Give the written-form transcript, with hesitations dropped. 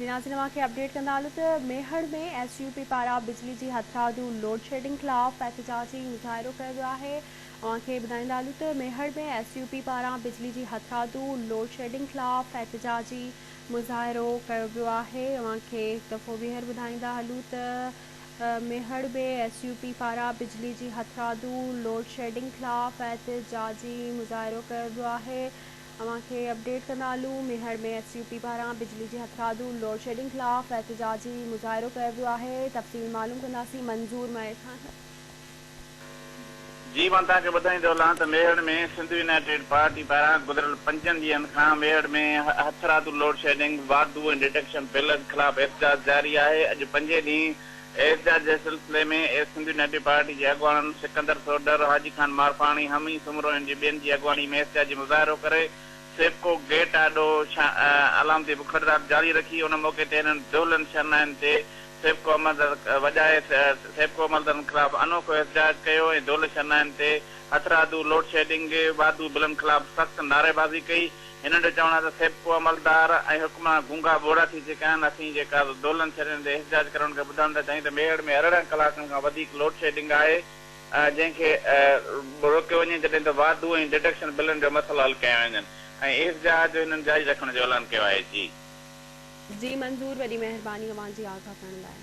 जी नाज़रीन के अपडेट कंदा हलूं त मेहड़ में SUP पारां बिजली जी हथरादू लोड शेडिंग खिलाफ़ एहतजाजी मुज़ाहिरो कयो वियो आहे। अवांखे ॿुधाईंदा हलूं त मेहड़ में SUP पारां बिजली जी हथरादू लोड शेडिंग खिलाफ़ एहतजाजी मुज़ाहिरो कयो वियो आहे। अवांखे हिकु दफ़ो ॿीहर ॿुधाईंदा हलूं त मेहड़ में SUP पारां बिजली जी हथरादू लोड शेडिंग खिलाफ़ एहतजाजी मुज़ाहिरो कयो वियो आहे। अवांखे अपडेट कंदा हलूं मेहड़ में SUP पारां बिजली जी हथरादू लोड शेडिंग खिलाफ़ एहतजाजी मुज़ाहिरो कयो वियो आहे। तफ़सील मालूम कंदासीं मंज़ूर मए खां। जी मां तव्हांखे ॿुधाईंदो हलां त मेहड़ में सिंध यूनाइटेड पार्टी पारां गुज़िरियल 5 ॾींहनि खां मेहड़ में हथरादू लोड शेडिंग वाधू ऐं डिटेक्शन बिलनि ख़िलाफ़ एहतजाज जारी आहे। अॼु 5 ॾींहं एहतजाज जे सिलसिले में सिंध यूनाइटेड पार्टी जे अॻवाननि सिकंदर सोडर, हाजी खान मारफाणी, हमी सुमरो ऐं ॿियनि जी अॻवानी में एहतजाजी मुज़ाहिरो करे सेपको गेट आॾो अलामती बुखड़दार जारी रखी। उन मौक़े ते हिननि दोलनि शरनाइनि ते सेपको अमलदार वॼाए सेपको अमलदारनि ख़िलाफ़ अनोखो एहतजाज कयो ऐं दौल शरनाइनि ते हथरादू लोड शेडिंग वाधू बिलनि ख़िलाफ़ सख़्तु नारेबाज़ी कई। हिननि जो चवणु आहे त सेपको अमलदार ऐं हुकमरान गूंगा बोड़ा थी चुका आहिनि। असीं जेका दोलनि शरनाइनि ते एहतजाज करण खे ॿुधाइण था चाहियूं त मेहड़ में अरिड़हं कलाकनि खां वधीक लोड शेडिंग आहे, जंहिंखे रोकियो वञे जॾहिं त वाधू ऐं डिटेक्शन बिलनि जो मसइलो हल कया वञनि ऐं एहतजाज हिननि जारी रखण जो ऐलान कयो आहे। जी मंज़ूर, वॾी महिरबानी अवां जी आगाह करण लाइ।